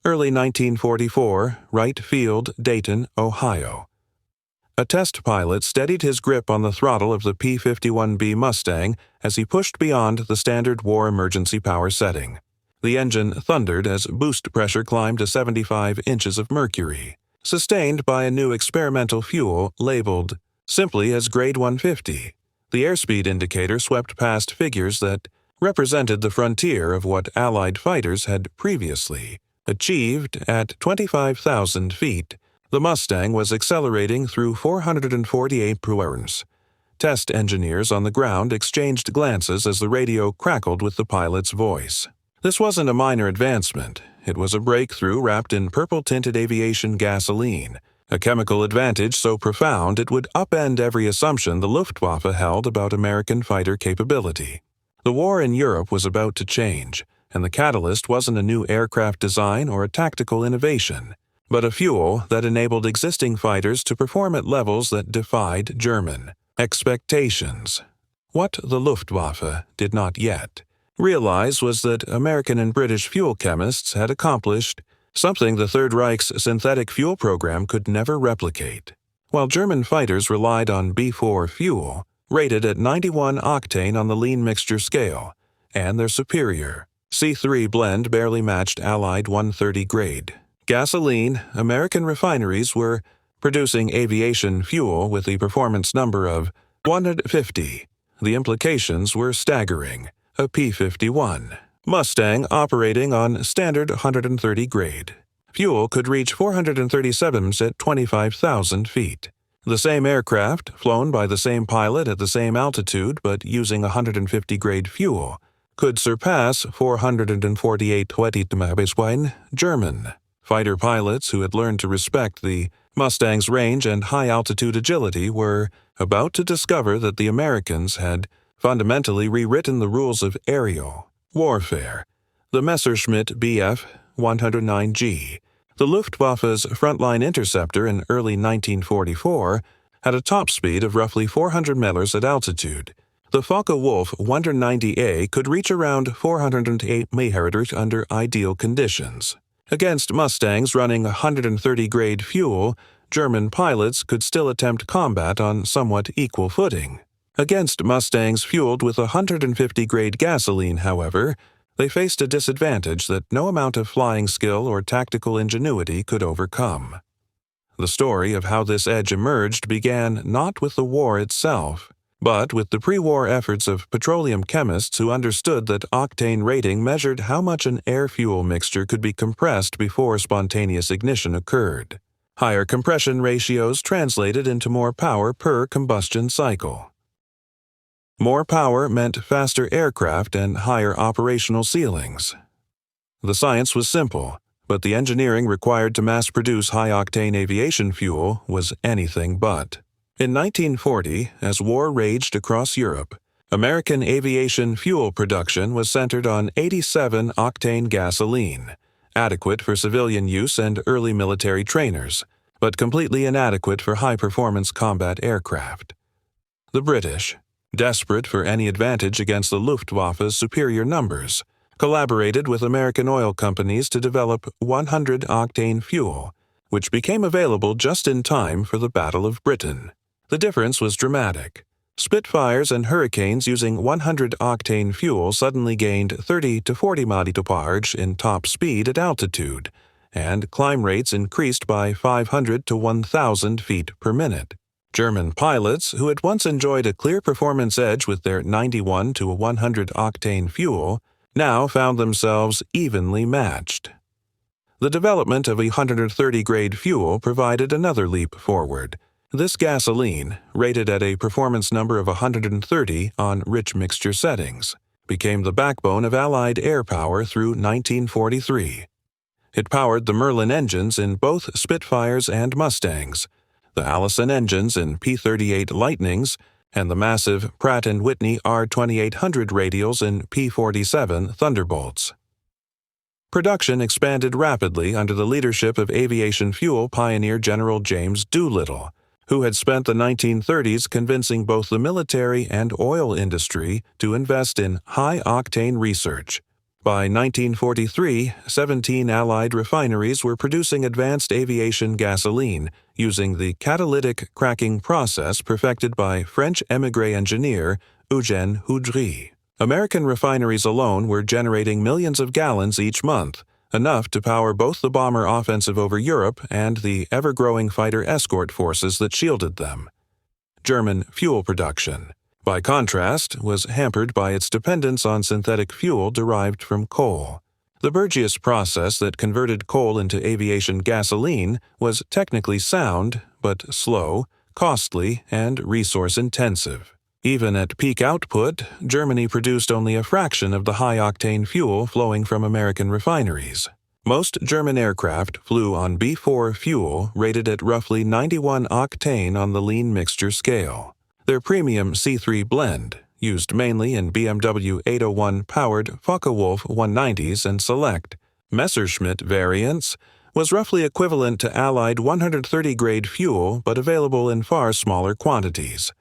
Early 1944, Wright Field, Dayton, Ohio. A test pilot steadied his grip on the throttle of the P-51B Mustang as he pushed beyond the standard war emergency power setting. The engine thundered as boost pressure climbed to 75 inches of mercury, sustained by a new experimental fuel labeled simply as Grade 150. The airspeed indicator swept past figures that represented the frontier of what Allied fighters had previously achieved. At 25,000 feet. The Mustang was accelerating through 448 hours. Test engineers on the ground exchanged glances as the radio crackled with the pilot's voice. This wasn't a minor advancement. It was a breakthrough wrapped in purple-tinted aviation gasoline, a chemical advantage so profound it would upend every assumption the Luftwaffe held about American fighter capability. The war in Europe was about to change, and the catalyst wasn't a new aircraft design or a tactical innovation, but a fuel that enabled existing fighters to perform at levels that defied German expectations. What the Luftwaffe did not yet realize was that American and British fuel chemists had accomplished something the Third Reich's synthetic fuel program could never replicate. While German fighters relied on B4 fuel, rated at 91 octane on the lean mixture scale, and their superior C3 blend barely matched Allied 130 grade gasoline, American refineries were producing aviation fuel with the performance number of 150. The implications were staggering. A P-51 Mustang operating on standard 130 grade fuel could reach 437s at 25,000 feet. The same aircraft, flown by the same pilot at the same altitude but using 150 grade fuel, could surpass 448 German fighter pilots who had learned to respect the Mustang's range and high-altitude agility were about to discover that the Americans had fundamentally rewritten the rules of aerial warfare. The Messerschmitt Bf 109G, the Luftwaffe's frontline interceptor in early 1944, had a top speed of roughly 400 meters at altitude. The Focke-Wulf 190A could reach around 408 meters under ideal conditions. Against Mustangs running 130 grade fuel, German pilots could still attempt combat on somewhat equal footing. Against Mustangs fueled with 150 grade gasoline, however, they faced a disadvantage that no amount of flying skill or tactical ingenuity could overcome. The story of how this edge emerged began not with the war itself, but with the pre-war efforts of petroleum chemists who understood that octane rating measured how much an air-fuel mixture could be compressed before spontaneous ignition occurred. Higher compression ratios translated into more power per combustion cycle. More power meant faster aircraft and higher operational ceilings. The science was simple, but the engineering required to mass-produce high-octane aviation fuel was anything but. In 1940, as war raged across Europe, American aviation fuel production was centered on 87-octane gasoline, adequate for civilian use and early military trainers, but completely inadequate for high-performance combat aircraft. The British, desperate for any advantage against the Luftwaffe's superior numbers, collaborated with American oil companies to develop 100-octane fuel, which became available just in time for the Battle of Britain. The difference was dramatic. Spitfires and Hurricanes using 100-octane fuel suddenly gained 30 to 40 mph in top speed at altitude, and climb rates increased by 500 to 1,000 feet per minute. German pilots, who had once enjoyed a clear performance edge with their 91 to 100-octane fuel, now found themselves evenly matched. The development of 130-grade fuel provided another leap forward. This gasoline, rated at a performance number of 130 on rich mixture settings, became the backbone of Allied air power through 1943. It powered the Merlin engines in both Spitfires and Mustangs, the Allison engines in P-38 Lightnings, and the massive Pratt & Whitney R2800 radials in P-47 Thunderbolts. Production expanded rapidly under the leadership of aviation fuel pioneer General James Doolittle, who had spent the 1930s convincing both the military and oil industry to invest in high-octane research. By 1943, 17 Allied refineries were producing advanced aviation gasoline using the catalytic cracking process perfected by French émigré engineer Eugène Houdry. American refineries alone were generating millions of gallons each month, enough to power both the bomber offensive over Europe and the ever-growing fighter escort forces that shielded them. German fuel production, by contrast, was hampered by its dependence on synthetic fuel derived from coal. The Burgess process that converted coal into aviation gasoline was technically sound, but slow, costly, and resource-intensive. Even at peak output, Germany produced only a fraction of the high-octane fuel flowing from American refineries. Most German aircraft flew on B-4 fuel rated at roughly 91 octane on the lean mixture scale. Their premium C3 blend, used mainly in BMW 801-powered Focke-Wulf 190s and select Messerschmitt variants, was roughly equivalent to Allied 130-grade fuel but available in far smaller quantities.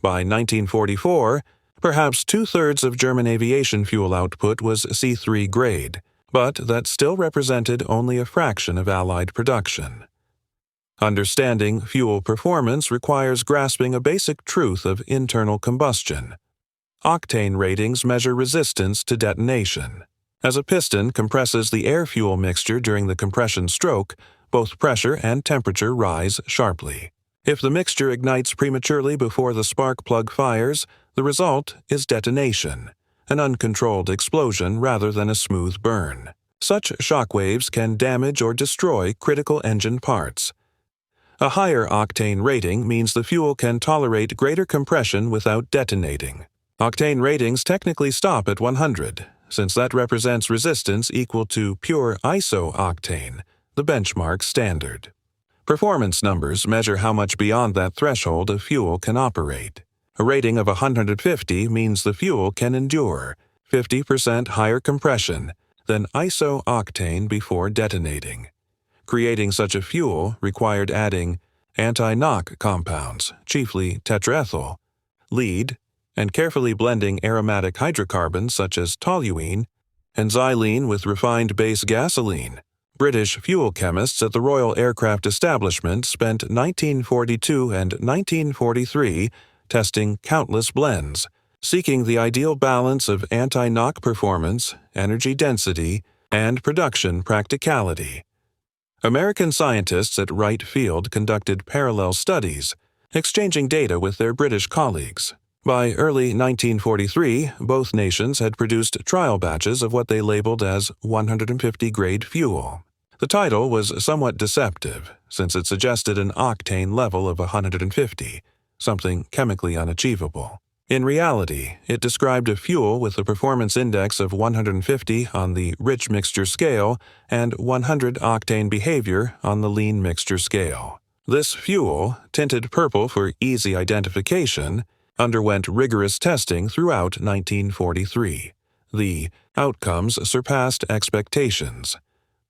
By 1944, perhaps two-thirds of German aviation fuel output was C3 grade, but that still represented only a fraction of Allied production. Understanding fuel performance requires grasping a basic truth of internal combustion. Octane ratings measure resistance to detonation. As a piston compresses the air-fuel mixture during the compression stroke, both pressure and temperature rise sharply. If the mixture ignites prematurely before the spark plug fires, the result is detonation, an uncontrolled explosion rather than a smooth burn. Such shock waves can damage or destroy critical engine parts. A higher octane rating means the fuel can tolerate greater compression without detonating. Octane ratings technically stop at 100, since that represents resistance equal to pure iso-octane, the benchmark standard. Performance numbers measure how much beyond that threshold a fuel can operate. A rating of 150 means the fuel can endure 50% higher compression than iso-octane before detonating. Creating such a fuel required adding anti-knock compounds, chiefly tetraethyl, lead, and carefully blending aromatic hydrocarbons such as toluene and xylene with refined base gasoline. British fuel chemists at the Royal Aircraft Establishment spent 1942 and 1943 testing countless blends, seeking the ideal balance of anti-knock performance, energy density, and production practicality. American scientists at Wright Field conducted parallel studies, exchanging data with their British colleagues. By early 1943, both nations had produced trial batches of what they labeled as 150-grade fuel. The title was somewhat deceptive, since it suggested an octane level of 150, something chemically unachievable. In reality, it described a fuel with a performance index of 150 on the rich mixture scale and 100 octane behavior on the lean mixture scale. This fuel, tinted purple for easy identification, underwent rigorous testing throughout 1943. The outcomes surpassed expectations.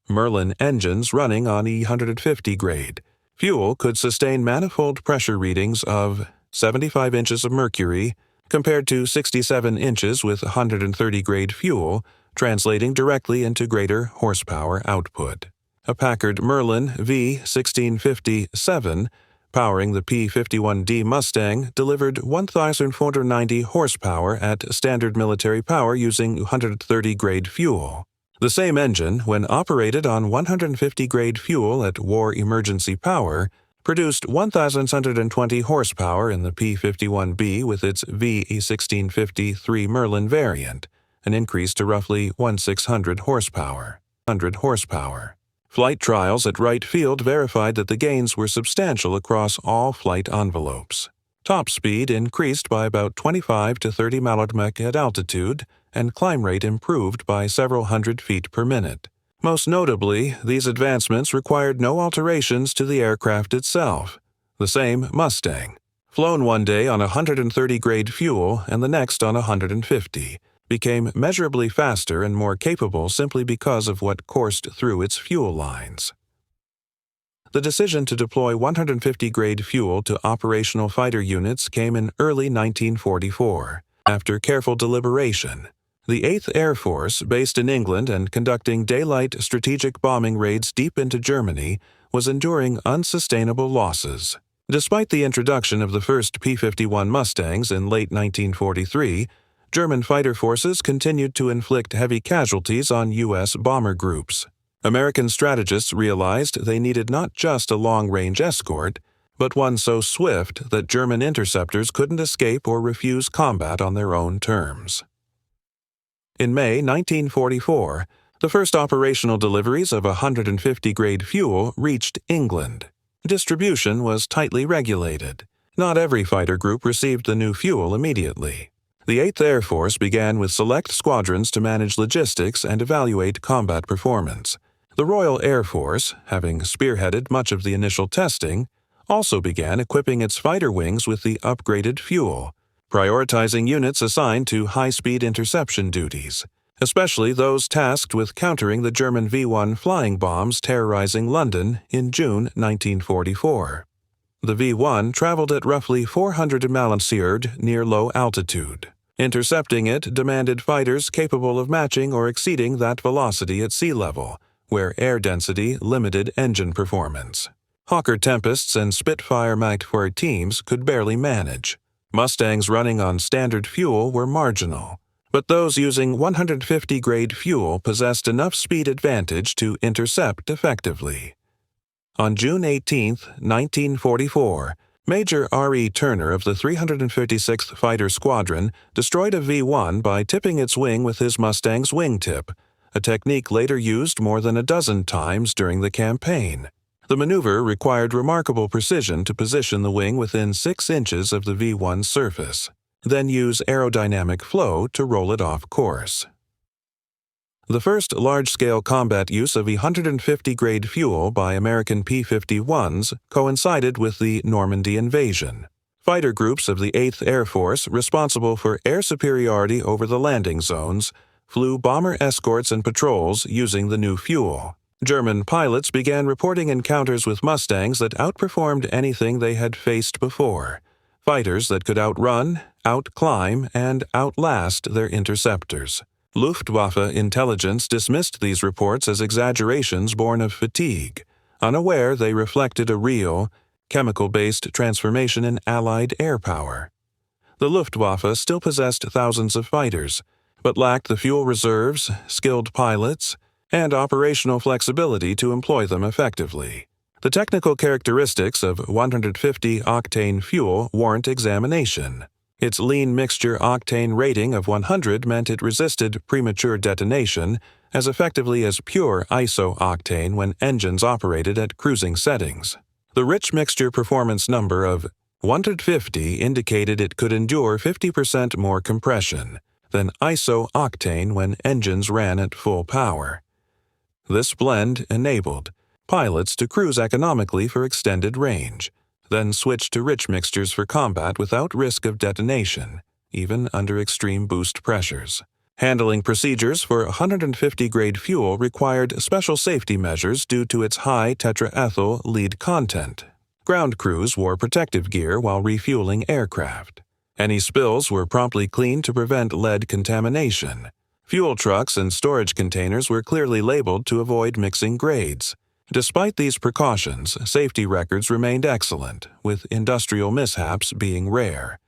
Merlin engines running on E150 grade. Fuel could sustain manifold pressure readings of 75 inches of mercury, compared to 67 inches with 130-grade fuel, translating directly into greater horsepower output. A Packard Merlin V1650-7, powering the P-51D Mustang, delivered 1,490 horsepower at standard military power using 130-grade fuel. The same engine, when operated on 150-grade fuel at war emergency power, produced 1,620 horsepower in the P-51B with its VE1650-3 Merlin variant, an increase to roughly 1,600 horsepower. Flight trials at Wright Field verified that the gains were substantial across all flight envelopes. Top speed increased by about 25 to 30 mph at altitude, and climb rate improved by several hundred feet per minute. Most notably, these advancements required no alterations to the aircraft itself. The same Mustang, flown one day on 130-grade fuel and the next on 150, became measurably faster and more capable simply because of what coursed through its fuel lines. The decision to deploy 150-grade fuel to operational fighter units came in early 1944. After careful deliberation, The 8th Air Force, based in England and conducting daylight strategic bombing raids deep into Germany, was enduring unsustainable losses. Despite the introduction of the first P-51 Mustangs in late 1943, German fighter forces continued to inflict heavy casualties on U.S. bomber groups. American strategists realized they needed not just a long-range escort, but one so swift that German interceptors couldn't escape or refuse combat on their own terms. In May 1944, the first operational deliveries of 150-grade fuel reached England. Distribution was tightly regulated. Not every fighter group received the new fuel immediately. The 8th Air Force began with select squadrons to manage logistics and evaluate combat performance. The Royal Air Force, having spearheaded much of the initial testing, also began equipping its fighter wings with the upgraded fuel, prioritizing units assigned to high-speed interception duties, especially those tasked with countering the German V-1 flying bombs terrorizing London in June 1944. The V-1 traveled at roughly 400 miles near low altitude. Intercepting it demanded fighters capable of matching or exceeding that velocity at sea level, where air density limited engine performance. Hawker Tempests and Spitfire Mark IV teams could barely manage. Mustangs running on standard fuel were marginal, but those using 150-grade fuel possessed enough speed advantage to intercept effectively. On June 18, 1944, Major R.E. Turner of the 356th Fighter Squadron destroyed a V-1 by tipping its wing with his Mustang's wingtip, a technique later used more than a dozen times during the campaign. The maneuver required remarkable precision to position the wing within 6 inches of the V-1's surface, then use aerodynamic flow to roll it off course. The first large-scale combat use of 150-grade fuel by American P-51s coincided with the Normandy invasion. Fighter groups of the 8th Air Force, responsible for air superiority over the landing zones, flew bomber escorts and patrols using the new fuel. German pilots began reporting encounters with Mustangs that outperformed anything they had faced before, fighters that could outrun, outclimb, and outlast their interceptors. Luftwaffe intelligence dismissed these reports as exaggerations born of fatigue, unaware they reflected a real, chemical-based transformation in Allied air power. The Luftwaffe still possessed thousands of fighters, but lacked the fuel reserves, skilled pilots, and operational flexibility to employ them effectively. The technical characteristics of 150-octane fuel warrant examination. Its lean mixture octane rating of 100 meant it resisted premature detonation as effectively as pure iso-octane when engines operated at cruising settings. The rich mixture performance number of 150 indicated it could endure 50% more compression than iso-octane when engines ran at full power. This blend enabled pilots to cruise economically for extended range, then switch to rich mixtures for combat without risk of detonation, even under extreme boost pressures. Handling procedures for 150-grade fuel required special safety measures due to its high tetraethyl lead content. Ground crews wore protective gear while refueling aircraft. Any spills were promptly cleaned to prevent lead contamination. Fuel trucks and storage containers were clearly labeled to avoid mixing grades. Despite these precautions, safety records remained excellent, with industrial mishaps being rare.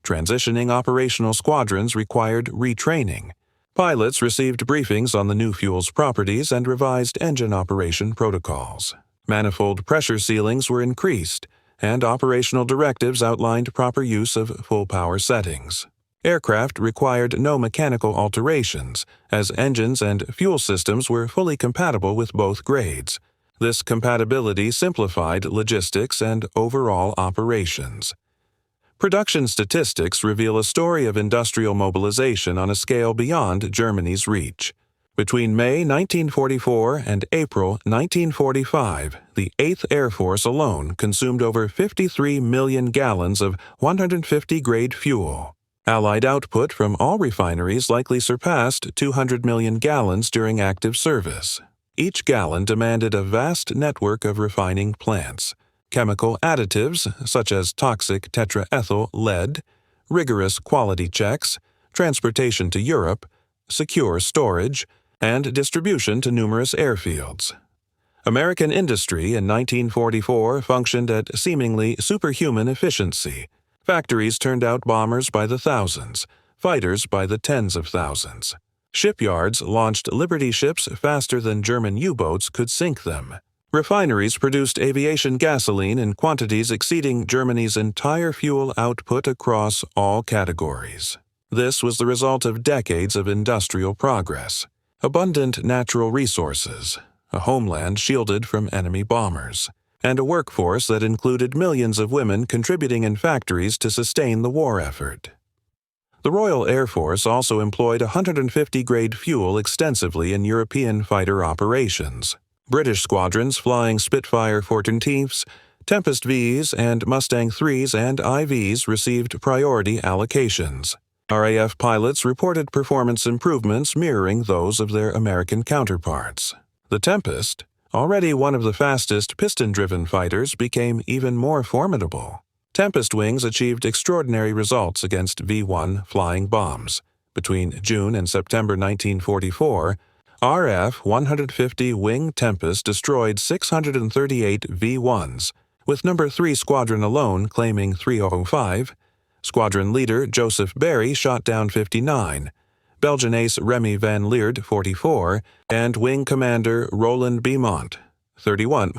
Transitioning operational squadrons required retraining. Pilots received briefings on the new fuel's properties and revised engine operation protocols. Manifold pressure ceilings were increased, and operational directives outlined proper use of full-power settings. Aircraft required no mechanical alterations, as engines and fuel systems were fully compatible with both grades. This compatibility simplified logistics and overall operations. Production statistics reveal a story of industrial mobilization on a scale beyond Germany's reach. Between May 1944 and April 1945, the 8th Air Force alone consumed over 53 million gallons of 150-grade fuel. Allied output from all refineries likely surpassed 200 million gallons during active service. Each gallon demanded a vast network of refining plants, chemical additives such as toxic tetraethyl lead, rigorous quality checks, transportation to Europe, secure storage, and distribution to numerous airfields. American industry in 1944 functioned at seemingly superhuman efficiency. Factories turned out bombers by the thousands, fighters by the tens of thousands. Shipyards launched Liberty ships faster than German U-boats could sink them. Refineries produced aviation gasoline in quantities exceeding Germany's entire fuel output across all categories. This was the result of decades of industrial progress, abundant natural resources, a homeland shielded from enemy bombers, and a workforce that included millions of women contributing in factories to sustain the war effort. The Royal Air Force also employed 150-grade fuel extensively in European fighter operations. British squadrons flying Spitfire 14s, Tempest Vs, and Mustang 3s and IVs received priority allocations. RAF pilots reported performance improvements mirroring those of their American counterparts. The Tempest, already one of the fastest piston-driven fighters, became even more formidable. Tempest wings achieved extraordinary results against V-1 flying bombs. Between June and September 1944, RF 150 Wing Tempest destroyed 638 V-1s, with No. 3 Squadron alone claiming 305. Squadron leader Joseph Barry shot down 59. Belgian ace Remy van Leerd 44, and Wing Commander Roland Beaumont 31.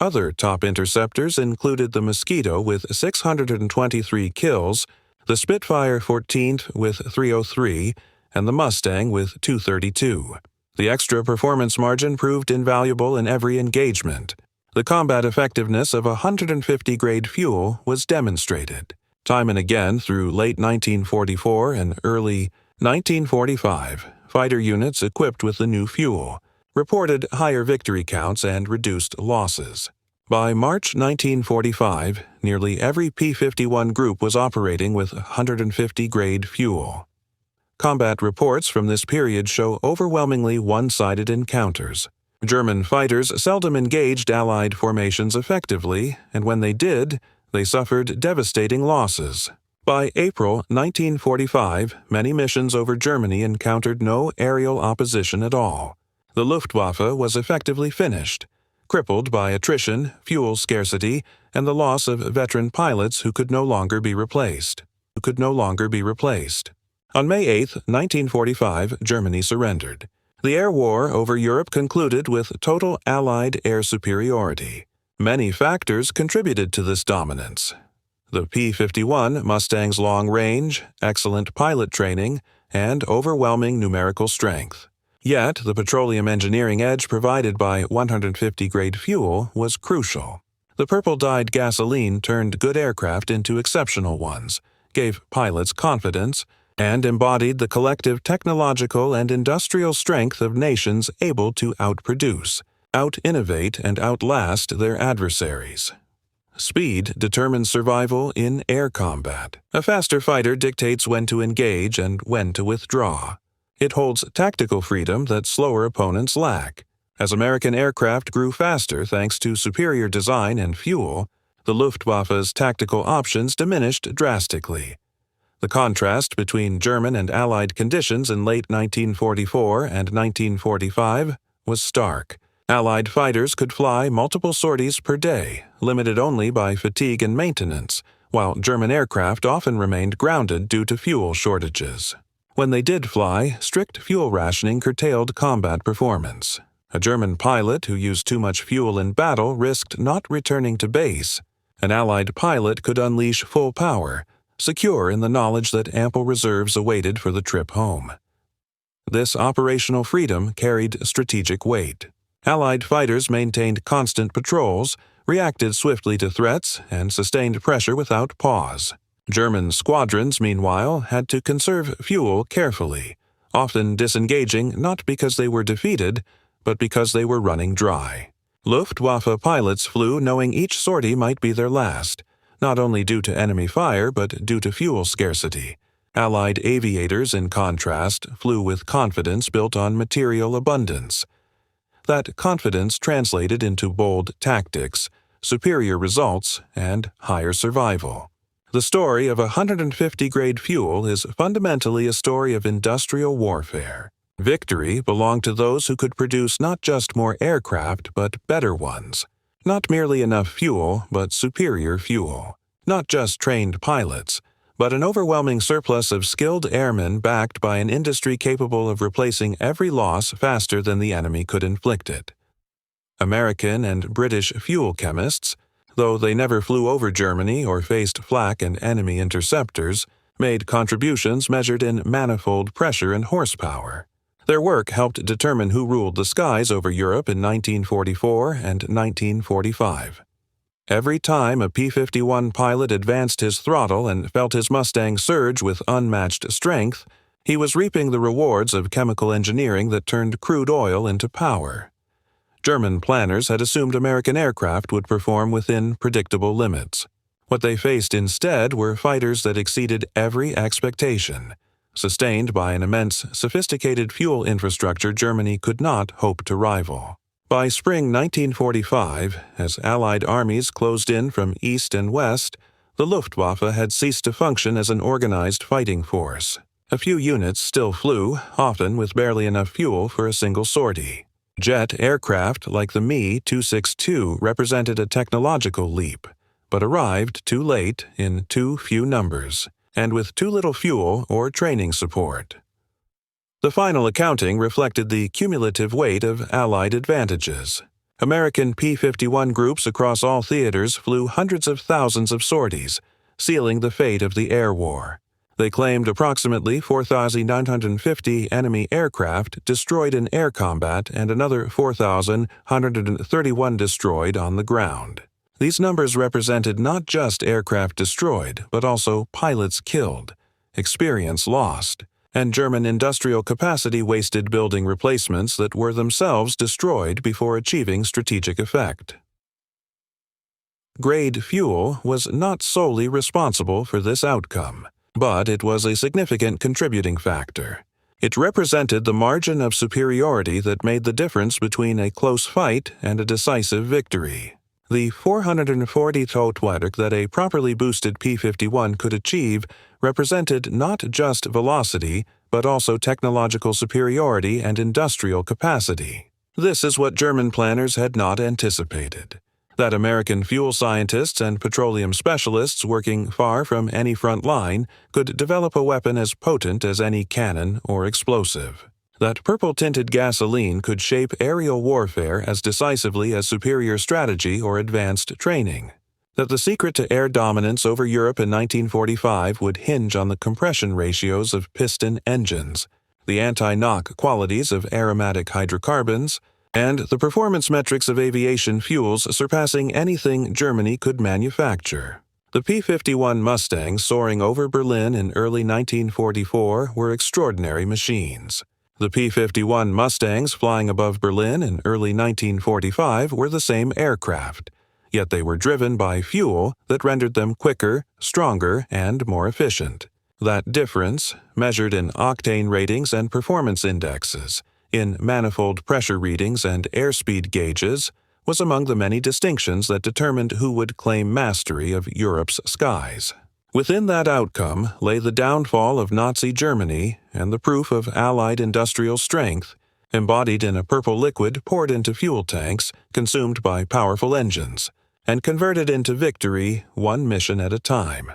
Other top interceptors included the Mosquito with 623 kills, the Spitfire 14th with 303, and the Mustang with 232. The extra performance margin proved invaluable in every engagement. The combat effectiveness of 150-grade fuel was demonstrated. Time and again through late 1944 and early 1945, fighter units equipped with the new fuel reported higher victory counts and reduced losses. By March 1945, nearly every P-51 group was operating with 150-grade fuel. Combat reports from this period show overwhelmingly one-sided encounters. German fighters seldom engaged Allied formations effectively, and when they did, they suffered devastating losses. By April 1945, many missions over Germany encountered no aerial opposition at all. The Luftwaffe was effectively finished, crippled by attrition, fuel scarcity, and the loss of veteran pilots who could no longer be replaced. On May 8, 1945, Germany surrendered. The air war over Europe concluded with total Allied air superiority. Many factors contributed to this dominance. The P-51 Mustang's long range, excellent pilot training, and overwhelming numerical strength. Yet, the petroleum engineering edge provided by 150-grade fuel was crucial. The purple-dyed gasoline turned good aircraft into exceptional ones, gave pilots confidence, and embodied the collective technological and industrial strength of nations able to outproduce, out-innovate, and outlast their adversaries. Speed determines survival in air combat. A faster fighter dictates when to engage and when to withdraw. It holds tactical freedom that slower opponents lack. As American aircraft grew faster thanks to superior design and fuel, the Luftwaffe's tactical options diminished drastically. The contrast between German and Allied conditions in late 1944 and 1945 was stark. Allied fighters could fly multiple sorties per day, limited only by fatigue and maintenance, while German aircraft often remained grounded due to fuel shortages. When they did fly, strict fuel rationing curtailed combat performance. A German pilot who used too much fuel in battle risked not returning to base. An Allied pilot could unleash full power, secure in the knowledge that ample reserves awaited for the trip home. This operational freedom carried strategic weight. Allied fighters maintained constant patrols, reacted swiftly to threats, and sustained pressure without pause. German squadrons, meanwhile, had to conserve fuel carefully, often disengaging not because they were defeated, but because they were running dry. Luftwaffe pilots flew knowing each sortie might be their last, not only due to enemy fire but due to fuel scarcity. Allied aviators, in contrast, flew with confidence built on material abundance. That confidence translated into bold tactics, superior results, and higher survival. The story of 150-grade fuel is fundamentally a story of industrial warfare. Victory belonged to those who could produce not just more aircraft, but better ones. Not merely enough fuel, but superior fuel. Not just trained pilots, but an overwhelming surplus of skilled airmen backed by an industry capable of replacing every loss faster than the enemy could inflict it. American and British fuel chemists, though they never flew over Germany or faced flak and enemy interceptors, made contributions measured in manifold pressure and horsepower. Their work helped determine who ruled the skies over Europe in 1944 and 1945. Every time a P-51 pilot advanced his throttle and felt his Mustang surge with unmatched strength, he was reaping the rewards of chemical engineering that turned crude oil into power. German planners had assumed American aircraft would perform within predictable limits. What they faced instead were fighters that exceeded every expectation, sustained by an immense, sophisticated fuel infrastructure Germany could not hope to rival. By spring 1945, as Allied armies closed in from east and west, the Luftwaffe had ceased to function as an organized fighting force. A few units still flew, often with barely enough fuel for a single sortie. Jet aircraft like the Me-262 represented a technological leap, but arrived too late in too few numbers, and with too little fuel or training support. The final accounting reflected the cumulative weight of Allied advantages. American P-51 groups across all theaters flew hundreds of thousands of sorties, sealing the fate of the air war. They claimed approximately 4,950 enemy aircraft destroyed in air combat and another 4,131 destroyed on the ground. These numbers represented not just aircraft destroyed, but also pilots killed, experience lost, and German industrial capacity wasted building replacements that were themselves destroyed before achieving strategic effect. Grade fuel was not solely responsible for this outcome, but it was a significant contributing factor. It represented the margin of superiority that made the difference between a close fight and a decisive victory. The 440 totwedek that a properly boosted P-51 could achieve represented not just velocity, but also technological superiority and industrial capacity. This is what German planners had not anticipated: that American fuel scientists and petroleum specialists working far from any front line could develop a weapon as potent as any cannon or explosive. That purple-tinted gasoline could shape aerial warfare as decisively as superior strategy or advanced training. That the secret to air dominance over Europe in 1945 would hinge on the compression ratios of piston engines, the anti-knock qualities of aromatic hydrocarbons, and the performance metrics of aviation fuels surpassing anything Germany could manufacture. The P-51 Mustangs soaring over Berlin in early 1944 were extraordinary machines. The P-51 Mustangs flying above Berlin in early 1945 were the same aircraft, yet they were driven by fuel that rendered them quicker, stronger, and more efficient. That difference, measured in octane ratings and performance indexes, in manifold pressure readings and airspeed gauges, was among the many distinctions that determined who would claim mastery of Europe's skies. Within that outcome lay the downfall of Nazi Germany and the proof of Allied industrial strength, embodied in a purple liquid poured into fuel tanks consumed by powerful engines, and converted into victory one mission at a time.